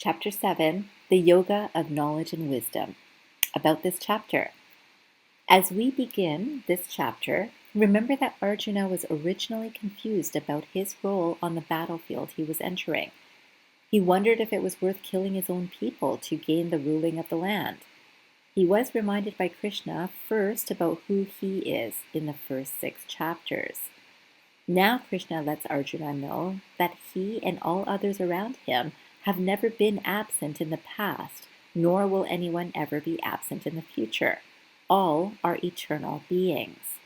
Chapter 7, The Yoga of Knowledge and Wisdom. About this chapter. As we begin this chapter, remember that Arjuna was originally confused about his role on the battlefield he was entering. He wondered if it was worth killing his own people to gain the ruling of the land. He was reminded by Krishna first about who he is in the first 6 chapters. Now Krishna lets Arjuna know that he and all others around him have never been absent in the past, nor will anyone ever be absent in the future. All are eternal beings.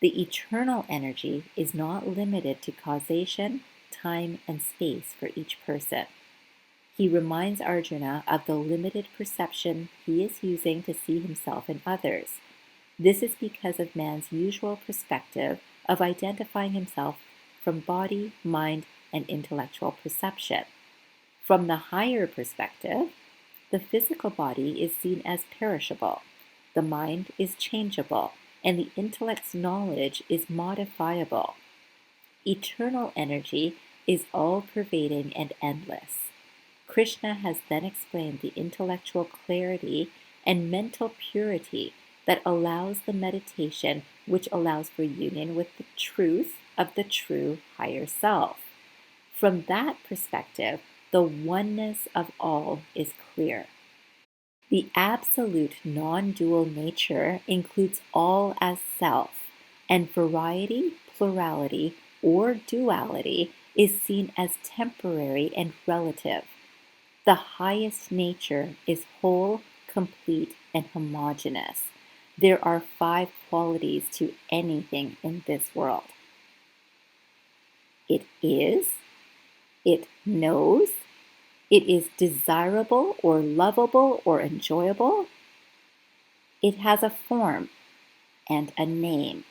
The eternal energy is not limited to causation, time, and space for each person. He reminds Arjuna of the limited perception he is using to see himself and others. This is because of man's usual perspective of identifying himself from body, mind, and intellectual perception. From the higher perspective, the physical body is seen as perishable, the mind is changeable, and the intellect's knowledge is modifiable. Eternal energy is all-pervading and endless. Krishna has then explained the intellectual clarity and mental purity that allows the meditation which allows for union with the truth of the true higher self. From that perspective, the oneness of all is clear. The absolute non-dual nature includes all as self, and variety, plurality, or duality is seen as temporary and relative. The highest nature is whole, complete, and homogeneous. There are 5 qualities to anything in this world. It is, it knows, it is desirable or lovable or enjoyable. It has a form and a name.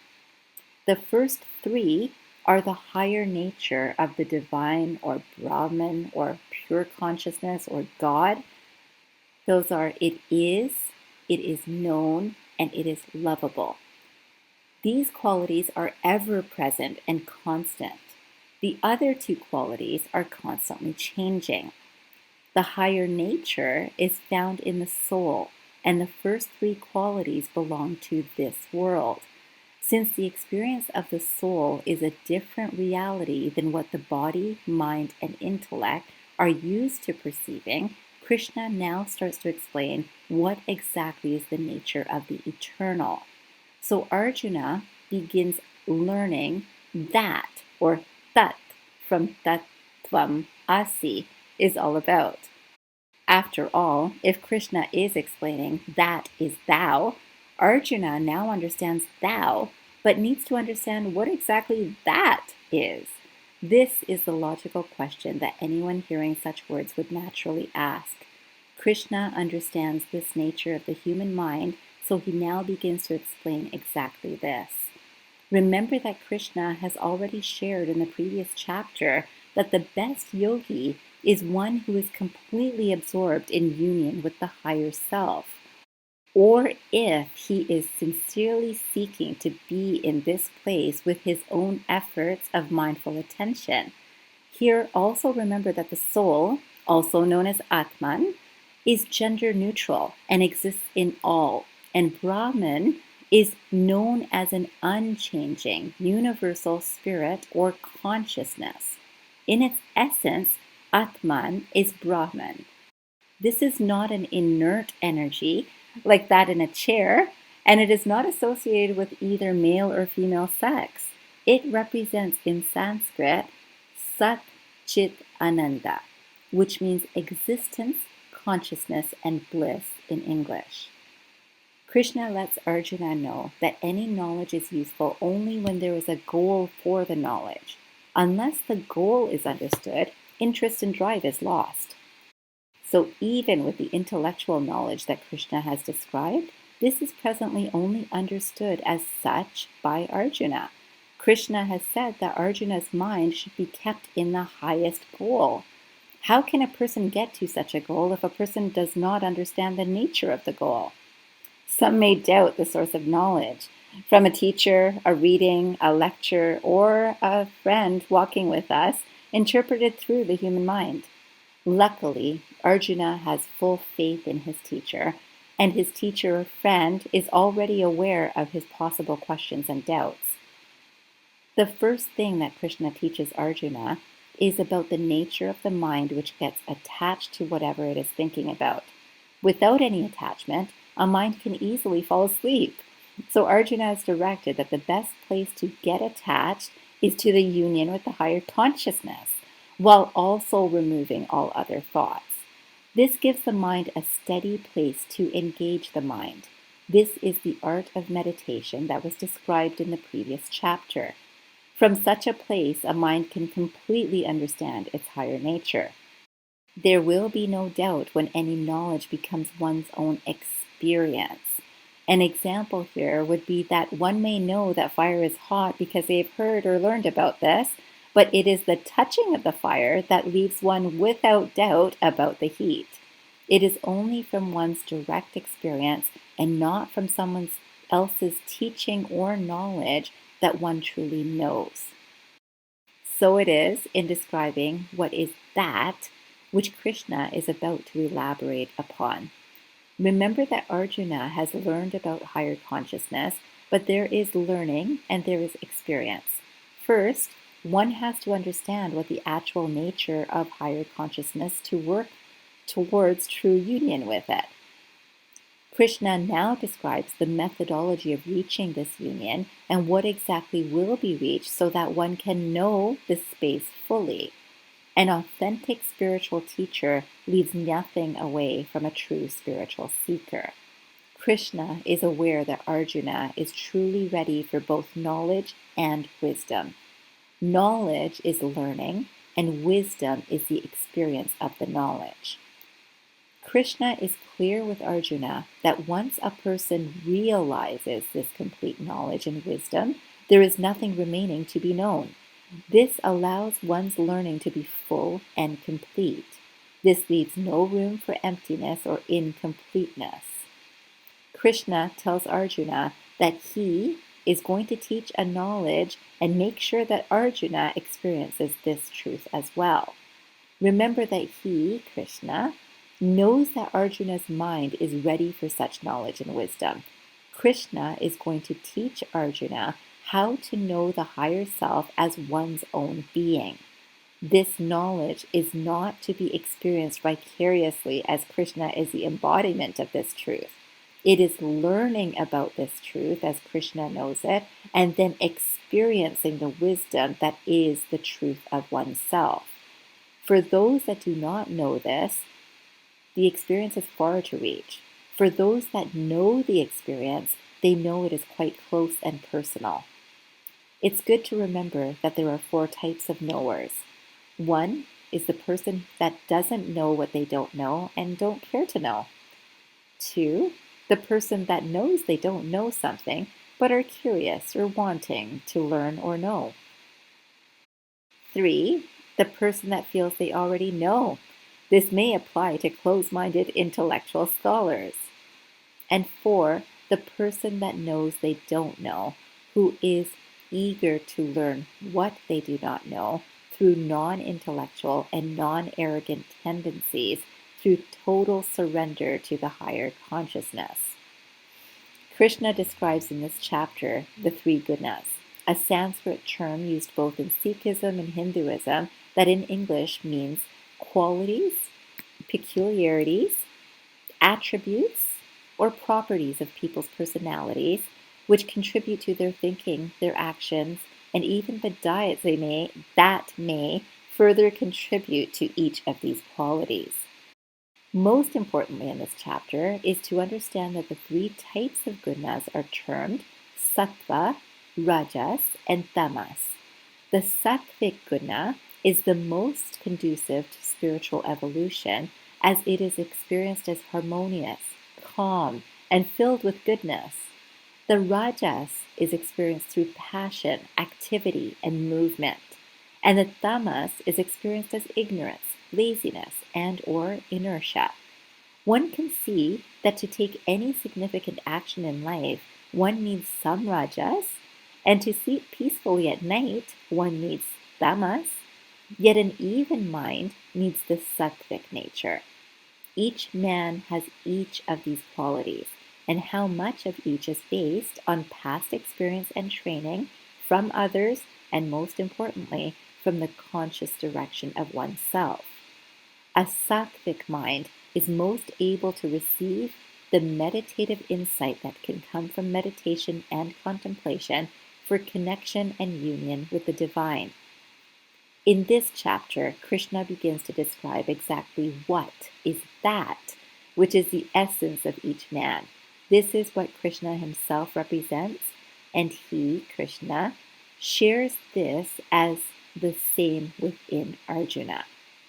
The first 3 are the higher nature of the divine or Brahman or pure consciousness or God. Those are it is known, and it is lovable. These qualities are ever present and constant. The other 2 qualities are constantly changing. The higher nature is found in the soul, and the first 3 qualities belong to this world. Since the experience of the soul is a different reality than what the body, mind, and intellect are used to perceiving, Krishna now starts to explain what exactly is the nature of the eternal. So Arjuna begins learning that, or tat, from tattvam asi, is all about. After all, if Krishna is explaining that is thou, Arjuna now understands thou, but needs to understand what exactly that is. This is the logical question that anyone hearing such words would naturally ask. Krishna understands this nature of the human mind, so he now begins to explain exactly this. Remember that Krishna has already shared in the previous chapter that the best yogi is one who is completely absorbed in union with the higher self. Or if he is sincerely seeking to be in this place with his own efforts of mindful attention. Here also remember that the soul, also known as Atman, is gender neutral and exists in all, and Brahman is known as an unchanging, universal spirit or consciousness. In its essence, Atman is Brahman. This is not an inert energy like that in a chair, and it is not associated with either male or female sex. It represents in Sanskrit Sat Chit Ananda, which means existence, consciousness, and bliss in English. Krishna lets Arjuna know that any knowledge is useful only when there is a goal for the knowledge. Unless the goal is understood, interest and drive is lost. So even with the intellectual knowledge that Krishna has described, this is presently only understood as such by Arjuna. Krishna has said that Arjuna's mind should be kept in the highest goal. How can a person get to such a goal if a person does not understand the nature of the goal? Some may doubt the source of knowledge from a teacher, a reading, a lecture, or a friend walking with us, interpreted through the human mind. Luckily, Arjuna has full faith in his teacher, and his teacher or friend is already aware of his possible questions and doubts. The first thing that Krishna teaches Arjuna is about the nature of the mind which gets attached to whatever it is thinking about. Without any attachment, a mind can easily fall asleep. So Arjuna is directed that the best place to get attached is to the union with the higher consciousness, while also removing all other thoughts. This gives the mind a steady place to engage the mind. This is the art of meditation that was described in the previous chapter. From such a place, a mind can completely understand its higher nature. There will be no doubt when any knowledge becomes one's own experience. An example here would be that one may know that fire is hot because they have heard or learned about this, but it is the touching of the fire that leaves one without doubt about the heat. It is only from one's direct experience and not from someone else's teaching or knowledge that one truly knows. So it is in describing what is that which Krishna is about to elaborate upon. Remember that Arjuna has learned about higher consciousness, but there is learning and there is experience. First, one has to understand what the actual nature of higher consciousness to work towards true union with it. Krishna now describes the methodology of reaching this union and what exactly will be reached so that one can know this space fully. An authentic spiritual teacher leaves nothing away from a true spiritual seeker. Krishna is aware that Arjuna is truly ready for both knowledge and wisdom. Knowledge is learning, and wisdom is the experience of the knowledge. Krishna is clear with Arjuna that once a person realizes this complete knowledge and wisdom, there is nothing remaining to be known. This allows one's learning to be full and complete. This leaves no room for emptiness or incompleteness. Krishna tells Arjuna that he is going to teach a knowledge and make sure that Arjuna experiences this truth as well. Remember that he, Krishna, knows that Arjuna's mind is ready for such knowledge and wisdom. Krishna is going to teach Arjuna how to know the higher self as one's own being. This knowledge is not to be experienced vicariously as Krishna is the embodiment of this truth. It is learning about this truth as Krishna knows it, and then experiencing the wisdom that is the truth of oneself. For those that do not know this, the experience is far to reach. For those that know the experience, they know it is quite close and personal. It's good to remember that there are 4 types of knowers. 1 is the person that doesn't know what they don't know and don't care to know. 2, the person that knows they don't know something but are curious or wanting to learn or know. 3, the person that feels they already know. This may apply to closed-minded intellectual scholars. And 4, the person that knows they don't know, who is eager to learn what they do not know through non-intellectual and non-arrogant tendencies, through total surrender to the higher consciousness. Krishna describes in this chapter the 3 gunas, a Sanskrit term used both in Sikhism and Hinduism that in English means qualities, peculiarities, attributes, or properties of people's personalities, which contribute to their thinking, their actions, and even the diets that may further contribute to each of these qualities. Most importantly in this chapter is to understand that the 3 types of gunas are termed sattva, rajas, and tamas. The sattvic guna is the most conducive to spiritual evolution as it is experienced as harmonious, calm, and filled with goodness. The rajas is experienced through passion, activity, and movement, and the tamas is experienced as ignorance, laziness, and or inertia. One can see that to take any significant action in life, one needs some rajas, and to sleep peacefully at night, one needs tamas. Yet an even mind needs the sattvic nature. Each man has each of these qualities, and how much of each is based on past experience and training from others, and most importantly, from the conscious direction of oneself. A sattvic mind is most able to receive the meditative insight that can come from meditation and contemplation for connection and union with the divine. In this chapter, Krishna begins to describe exactly what is that, which is the essence of each man. This is what Krishna himself represents, and he, Krishna, shares this as the same within Arjuna.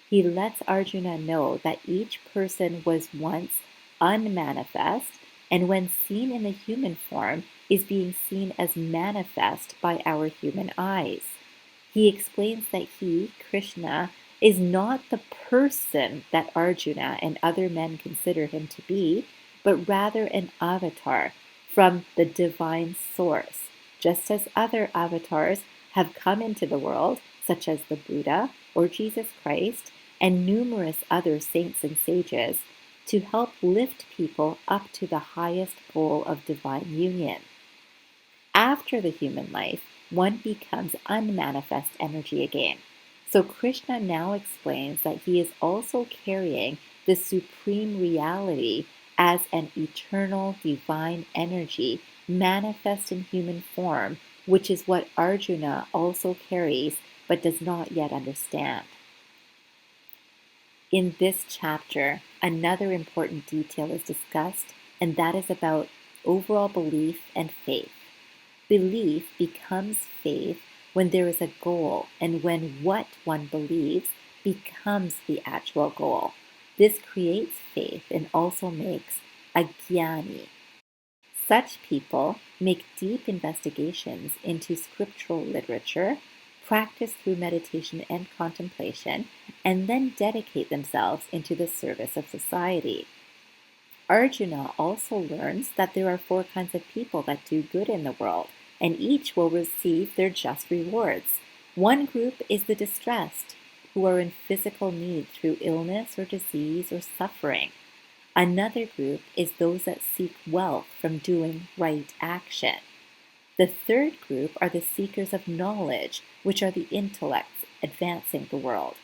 He lets Arjuna know that each person was once unmanifest, and when seen in the human form, is being seen as manifest by our human eyes. He explains that he, Krishna, is not the person that Arjuna and other men consider him to be, but rather an avatar from the divine source, just as other avatars have come into the world, such as the Buddha or Jesus Christ, and numerous other saints and sages, to help lift people up to the highest goal of divine union. After the human life, one becomes unmanifest energy again. So Krishna now explains that he is also carrying the supreme reality as an eternal divine energy manifest in human form, which is what Arjuna also carries but does not yet understand. In this chapter, another important detail is discussed, and that is about overall belief and faith. Belief becomes faith when there is a goal and when what one believes becomes the actual goal. This creates faith and also makes a jnani. Such people make deep investigations into scriptural literature, practice through meditation and contemplation, and then dedicate themselves into the service of society. Arjuna also learns that there are 4 kinds of people that do good in the world, and each will receive their just rewards. One group is the distressed, who are in physical need through illness or disease or suffering. Another group is those that seek wealth from doing right action. The third group are the seekers of knowledge, which are the intellects advancing the world.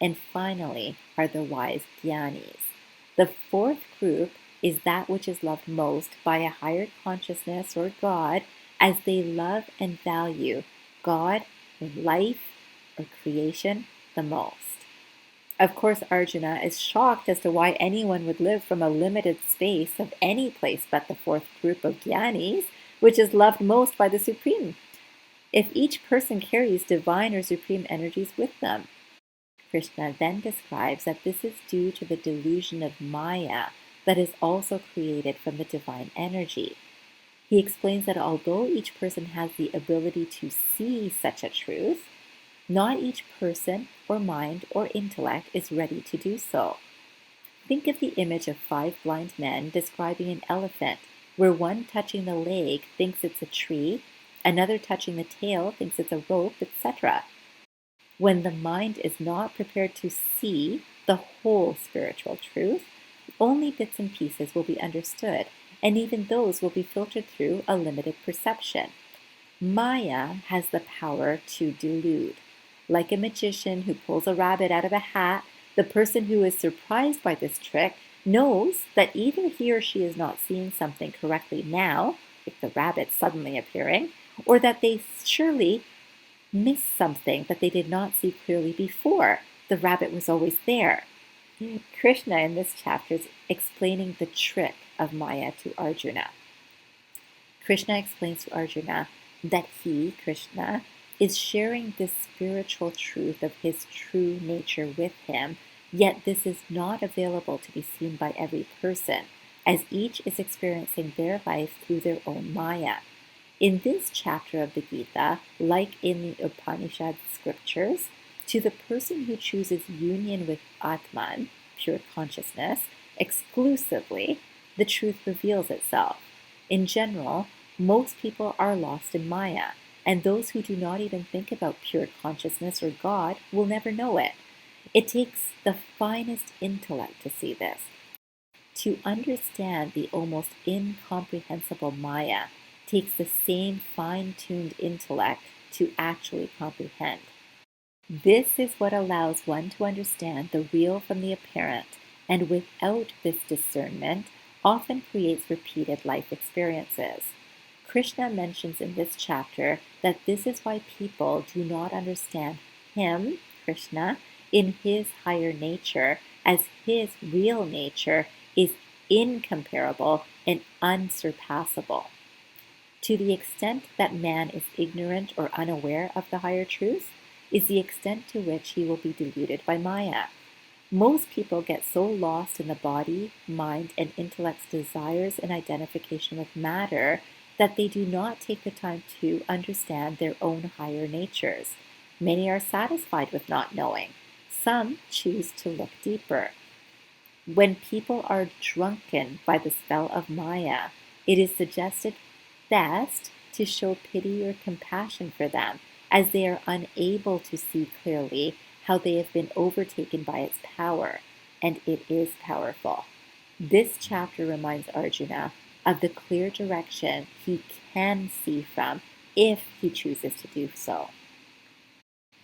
And finally are the wise jnanis. The fourth group is that which is loved most by a higher consciousness or God, as they love and value God or life or creation the most. Of course, Arjuna is shocked as to why anyone would live from a limited space of any place but the fourth group of jnanis, which is loved most by the Supreme, if each person carries divine or supreme energies with them. Krishna then describes that this is due to the delusion of Maya that is also created from the divine energy. He explains that although each person has the ability to see such a truth, not each person or mind or intellect is ready to do so. Think of the image of 5 blind men describing an elephant, where one touching the leg thinks it's a tree, another touching the tail thinks it's a rope, etc. When the mind is not prepared to see the whole spiritual truth, only bits and pieces will be understood, and even those will be filtered through a limited perception. Maya has the power to delude. Like a magician who pulls a rabbit out of a hat, the person who is surprised by this trick knows that either he or she is not seeing something correctly now, like the rabbit suddenly appearing, or that they surely missed something that they did not see clearly before. The rabbit was always there. Krishna in this chapter is explaining the trick of Maya to Arjuna. Krishna explains to Arjuna that he, Krishna, is sharing this spiritual truth of his true nature with him, yet this is not available to be seen by every person, as each is experiencing their life through their own Maya. In this chapter of the Gita, like in the Upanishad scriptures, to the person who chooses union with Atman, pure consciousness, exclusively, the truth reveals itself. In general, most people are lost in Maya. and those who do not even think about pure consciousness or God will never know it. It takes the finest intellect to see this. To understand the almost incomprehensible Maya takes the same fine-tuned intellect to actually comprehend. This is what allows one to understand the real from the apparent, and without this discernment, often creates repeated life experiences. Krishna mentions in this chapter that this is why people do not understand him, Krishna, in his higher nature, as his real nature is incomparable and unsurpassable. To the extent that man is ignorant or unaware of the higher truth, is the extent to which he will be deluded by Maya. Most people get so lost in the body, mind, and intellect's desires and identification with matter that they do not take the time to understand their own higher natures. Many are satisfied with not knowing. Some choose to look deeper. When people are drunken by the spell of Maya, it is suggested best to show pity or compassion for them, as they are unable to see clearly how they have been overtaken by its power, and it is powerful. This chapter reminds Arjuna of the clear direction he can see from if he chooses to do so.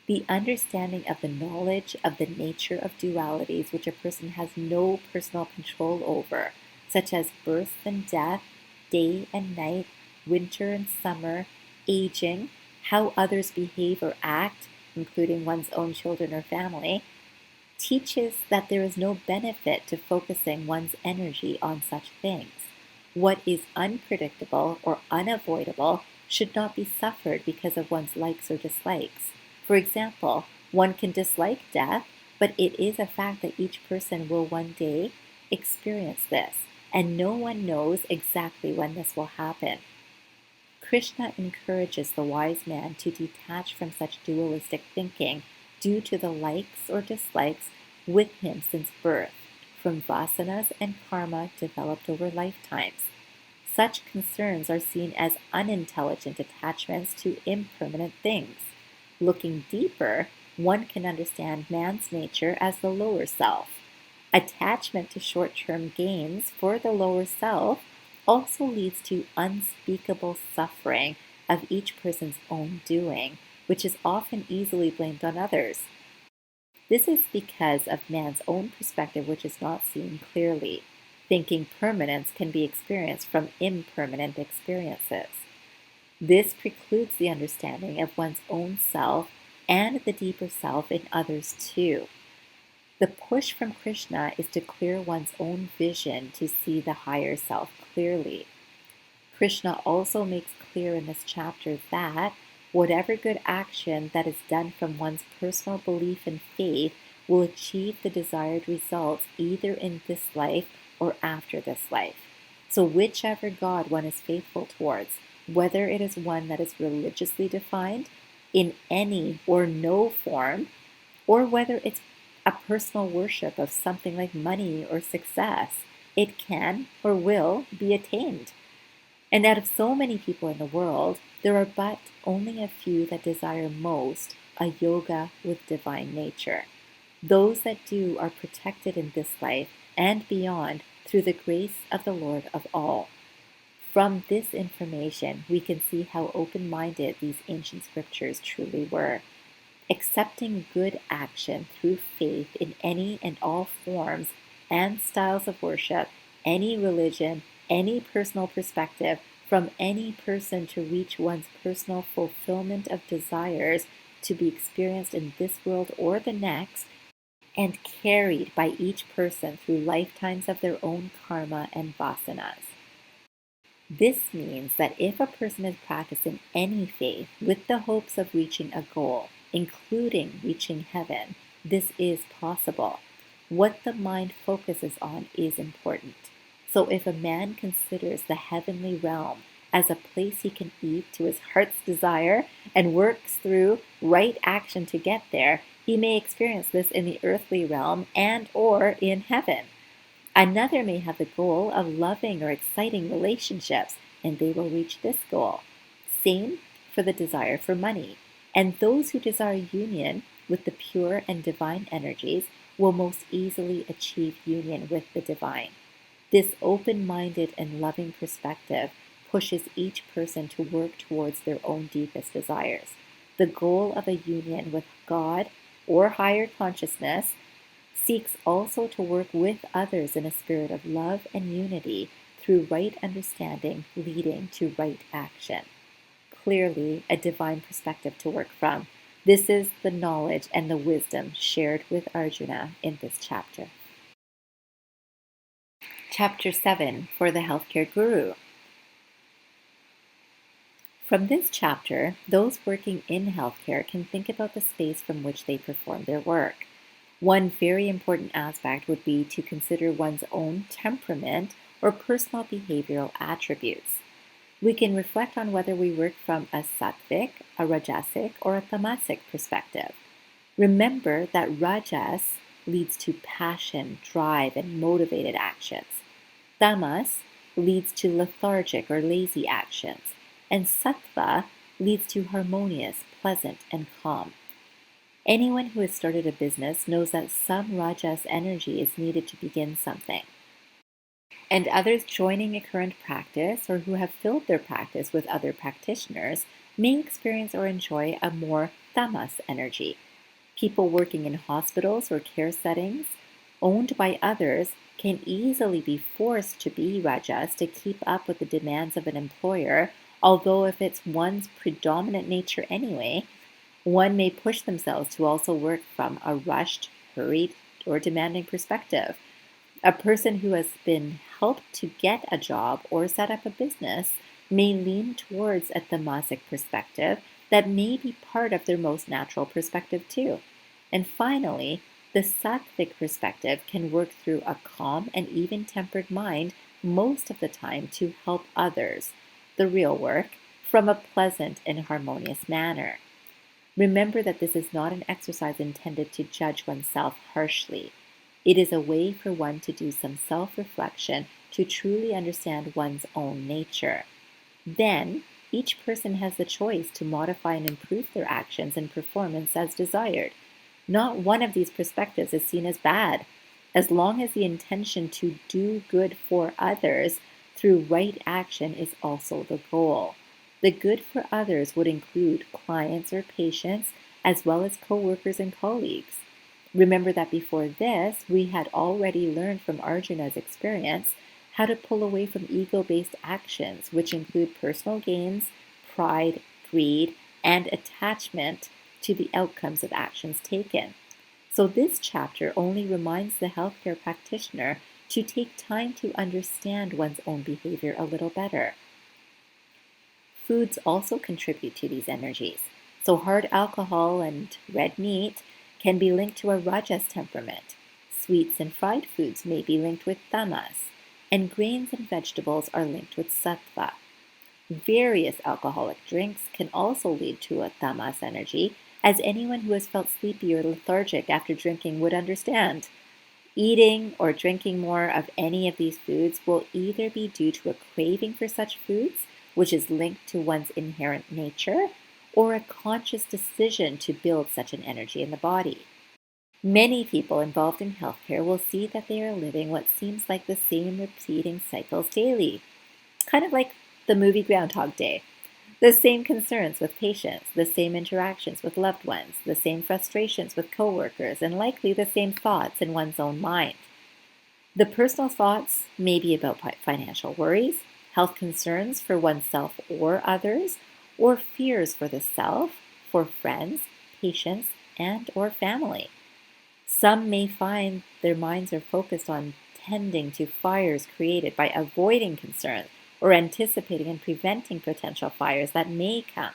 The understanding of the knowledge of the nature of dualities which a person has no personal control over, such as birth and death, day and night, winter and summer, aging, how others behave or act, including one's own children or family, teaches that there is no benefit to focusing one's energy on such things. What is unpredictable or unavoidable should not be suffered because of one's likes or dislikes. For example, one can dislike death, but it is a fact that each person will one day experience this, and no one knows exactly when this will happen. Krishna encourages the wise man to detach from such dualistic thinking due to the likes or dislikes with him since birth, from vasanas and karma developed over lifetimes. Such concerns are seen as unintelligent attachments to impermanent things. Looking deeper, one can understand man's nature as the lower self. Attachment to short-term gains for the lower self also leads to unspeakable suffering of each person's own doing, which is often easily blamed on others. This is because of man's own perspective, which is not seen clearly. Thinking permanence can be experienced from impermanent experiences. This precludes the understanding of one's own self and the deeper self in others too. The push from Krishna is to clear one's own vision to see the higher self clearly. Krishna also makes clear in this chapter that whatever good action that is done from one's personal belief and faith will achieve the desired results either in this life or after this life. So whichever God one is faithful towards, whether it is one that is religiously defined in any or no form, or whether it's a personal worship of something like money or success, it can or will be attained. And out of so many people in the world, there are but only a few that desire most a yoga with divine nature. Those that do are protected in this life and beyond through the grace of the Lord of all. From this information, we can see how open-minded these ancient scriptures truly were. Accepting good action through faith in any and all forms and styles of worship, any religion, any personal perspective, from any person to reach one's personal fulfillment of desires to be experienced in this world or the next, and carried by each person through lifetimes of their own karma and vasanas. This means that if a person is practicing any faith with the hopes of reaching a goal, including reaching heaven, this is possible. What the mind focuses on is important. So if a man considers the heavenly realm as a place he can eat to his heart's desire and works through right action to get there, he may experience this in the earthly realm and or in heaven. Another may have the goal of loving or exciting relationships, and they will reach this goal. Same for the desire for money, and those who desire union with the pure and divine energies will most easily achieve union with the divine. This open-minded and loving perspective pushes each person to work towards their own deepest desires. The goal of a union with God or higher consciousness seeks also to work with others in a spirit of love and unity through right understanding leading to right action. Clearly, a divine perspective to work from. This is the knowledge and the wisdom shared with Arjuna in this chapter. Chapter 7 for the Healthcare Guru. From this chapter, those working in healthcare can think about the space from which they perform their work. One very important aspect would be to consider one's own temperament or personal behavioral attributes. We can reflect on whether we work from a sattvic, a rajasic, or a tamasic perspective. Remember that rajas leads to passion, drive, and motivated actions. Tamas leads to lethargic or lazy actions, and sattva leads to harmonious, pleasant, and calm. Anyone who has started a business knows that some rajas energy is needed to begin something. And others joining a current practice or who have filled their practice with other practitioners may experience or enjoy a more tamas energy. People working in hospitals or care settings owned by others can easily be forced to be rajas to keep up with the demands of an employer, although if it's one's predominant nature anyway, one may push themselves to also work from a rushed, hurried, or demanding perspective. A person who has been helped to get a job or set up a business may lean towards a tamasic perspective that may be part of their most natural perspective too. And finally, the sattvic perspective can work through a calm and even-tempered mind most of the time to help others, the real work, from a pleasant and harmonious manner. Remember that this is not an exercise intended to judge oneself harshly. It is a way for one to do some self-reflection to truly understand one's own nature. Then, each person has the choice to modify and improve their actions and performance as desired. Not one of these perspectives is seen as bad, as long as the intention to do good for others through right action is also the goal. The good for others would include clients or patients, as well as co-workers and colleagues. Remember that before this, we had already learned from Arjuna's experience how to pull away from ego-based actions, which include personal gains, pride, greed, and attachment to the outcomes of actions taken. So this chapter only reminds the healthcare practitioner to take time to understand one's own behavior a little better. Foods also contribute to these energies. So hard alcohol and red meat can be linked to a rajas temperament. Sweets and fried foods may be linked with tamas, and grains and vegetables are linked with sattva. Various alcoholic drinks can also lead to a tamas energy, as anyone who has felt sleepy or lethargic after drinking would understand. Eating or drinking more of any of these foods will either be due to a craving for such foods, which is linked to one's inherent nature, or a conscious decision to build such an energy in the body. Many people involved in healthcare will see that they are living what seems like the same repeating cycles daily, kind of like the movie Groundhog Day. The same concerns with patients, the same interactions with loved ones, the same frustrations with coworkers, and likely the same thoughts in one's own mind. The personal thoughts may be about financial worries, health concerns for oneself or others, or fears for the self, for friends, patients, and or family. Some may find their minds are focused on tending to fires created by avoiding concerns or anticipating and preventing potential fires that may come.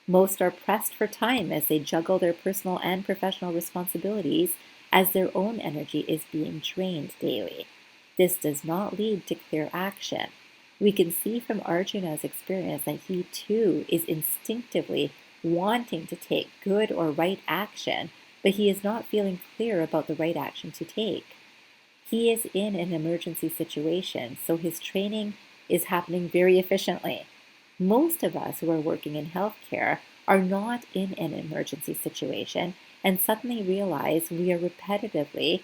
Most are pressed for time as they juggle their personal and professional responsibilities as their own energy is being drained daily. This does not lead to clear action. We can see from Arjuna's experience that he too is instinctively wanting to take good or right action, but he is not feeling clear about the right action to take. He is in an emergency situation, so his training is happening very efficiently. Most of us who are working in healthcare are not in an emergency situation and suddenly realize we are repetitively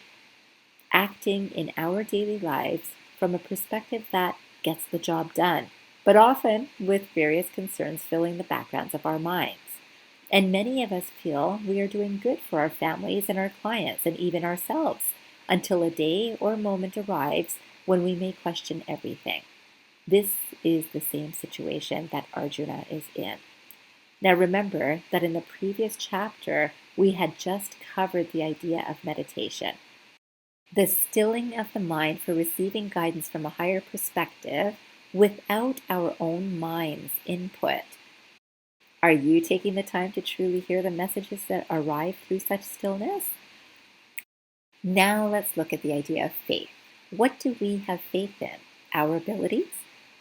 acting in our daily lives from a perspective that gets the job done, but often with various concerns filling the backgrounds of our minds. And many of us feel we are doing good for our families and our clients and even ourselves until a day or moment arrives when we may question everything. This is the same situation that Arjuna is in. Now remember that in the previous chapter, we had just covered the idea of meditation, the stilling of the mind for receiving guidance from a higher perspective without our own mind's input. Are you taking the time to truly hear the messages that arrive through such stillness? Now let's look at the idea of faith. What do we have faith in? Our abilities?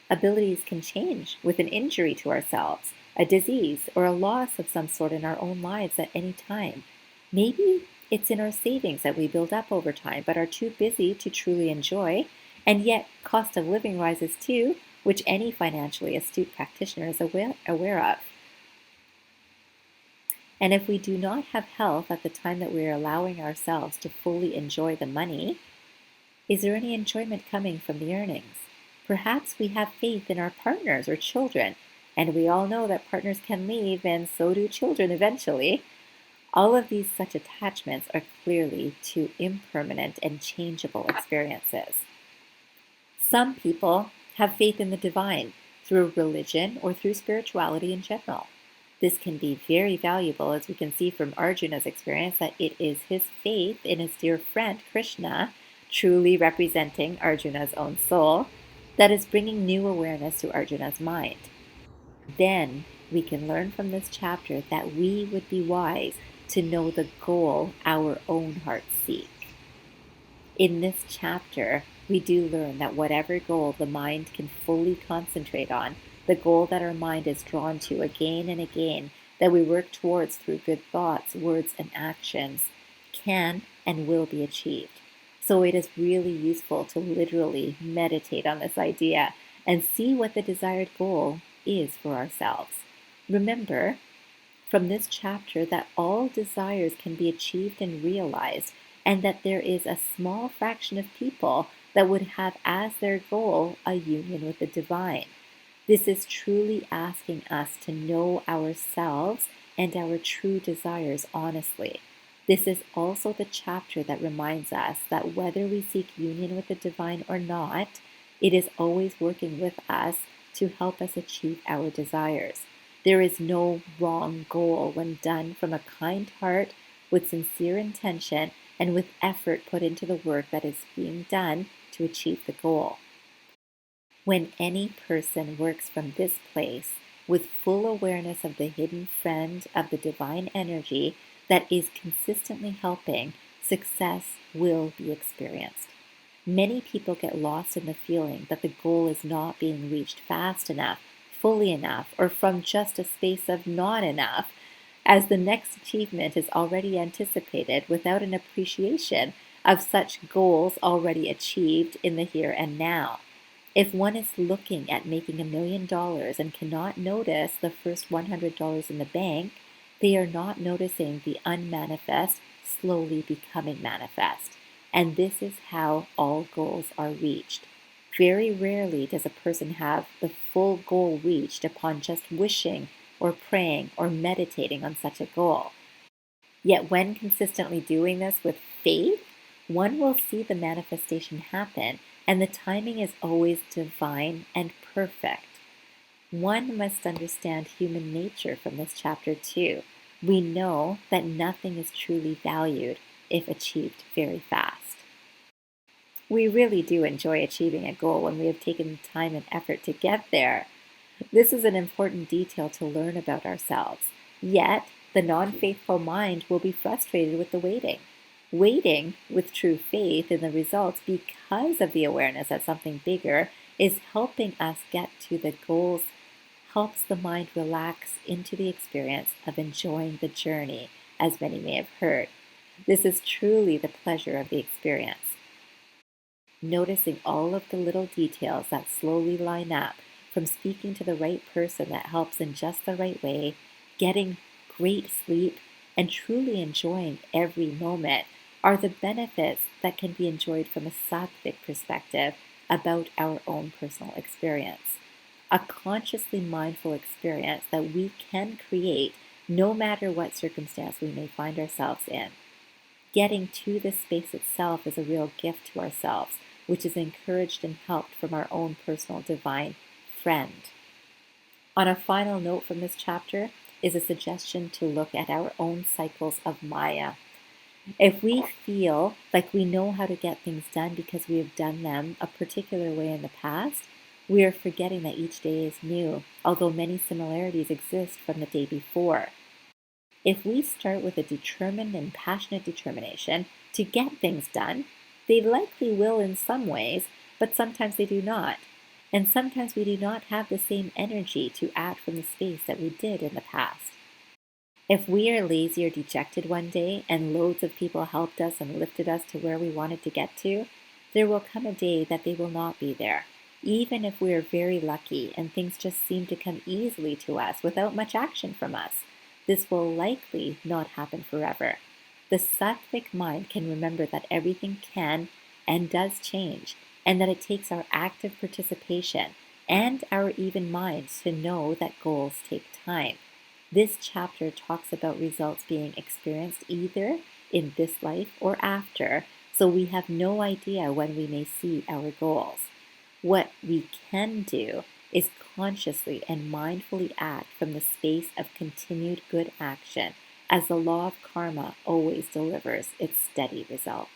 Abilities can change with an injury to ourselves, a disease, or a loss of some sort in our own lives at any time. Maybe it's in our savings that we build up over time but are too busy to truly enjoy, and yet cost of living rises too, which any financially astute practitioner is aware of. And if we do not have health at the time that we are allowing ourselves to fully enjoy the money, is there any enjoyment coming from the earnings? Perhaps we have faith in our partners or children, and we all know that partners can leave, and so do children eventually. All of these such attachments are clearly too impermanent and changeable experiences. Some people have faith in the divine through religion or through spirituality in general. This can be very valuable, as we can see from Arjuna's experience that it is his faith in his dear friend Krishna, truly representing Arjuna's own soul, that is bringing new awareness to Arjuna's mind. Then we can learn from this chapter that we would be wise to know the goal our own hearts seek. In this chapter, we do learn that whatever goal the mind can fully concentrate on, the goal that our mind is drawn to again and again, that we work towards through good thoughts, words, and actions, can and will be achieved. So it is really useful to literally meditate on this idea and see what the desired goal is for ourselves. Remember from this chapter that all desires can be achieved and realized, and that there is a small fraction of people that would have as their goal a union with the divine. This is truly asking us to know ourselves and our true desires honestly. This is also the chapter that reminds us that whether we seek union with the divine or not, it is always working with us to help us achieve our desires. There is no wrong goal when done from a kind heart, with sincere intention, and with effort put into the work that is being done to achieve the goal. When any person works from this place with full awareness of the hidden friend of the divine energy that is consistently helping, success will be experienced. Many people get lost in the feeling that the goal is not being reached fast enough, fully enough, or from just a space of not enough, as the next achievement is already anticipated without an appreciation of such goals already achieved in the here and now. If one is looking at making $1 million and cannot notice the first $100 in the bank, they are not noticing the unmanifest slowly becoming manifest. And this is how all goals are reached. Very rarely does a person have the full goal reached upon just wishing or praying or meditating on such a goal. Yet when consistently doing this with faith, one will see the manifestation happen, and the timing is always divine and perfect. One must understand human nature from this chapter too. We know that nothing is truly valued if achieved very fast. We really do enjoy achieving a goal when we have taken the time and effort to get there. This is an important detail to learn about ourselves. Yet, the non-faithful mind will be frustrated with the waiting. Waiting with true faith in the results because of the awareness that something bigger is helping us get to the goals, helps the mind relax into the experience of enjoying the journey, as many may have heard. This is truly the pleasure of the experience. Noticing all of the little details that slowly line up from speaking to the right person that helps in just the right way, getting great sleep, and truly enjoying every moment are the benefits that can be enjoyed from a sattvic perspective about our own personal experience. A consciously mindful experience that we can create no matter what circumstance we may find ourselves in. Getting to this space itself is a real gift to ourselves, which is encouraged and helped from our own personal divine friend. On a final note from this chapter is a suggestion to look at our own cycles of Maya. If we feel like we know how to get things done because we have done them a particular way in the past, we are forgetting that each day is new, although many similarities exist from the day before. If we start with a determined and passionate determination to get things done, they likely will in some ways, but sometimes they do not. And sometimes we do not have the same energy to act from the space that we did in the past. If we are lazy or dejected one day and loads of people helped us and lifted us to where we wanted to get to, there will come a day that they will not be there, even if we are very lucky and things just seem to come easily to us without much action from us. This will likely not happen forever. The sattvic mind can remember that everything can and does change, and that it takes our active participation and our even minds to know that goals take time. This chapter talks about results being experienced either in this life or after, so we have no idea when we may see our goals. What we can do is consciously and mindfully act from the space of continued good action, as the law of karma always delivers its steady results.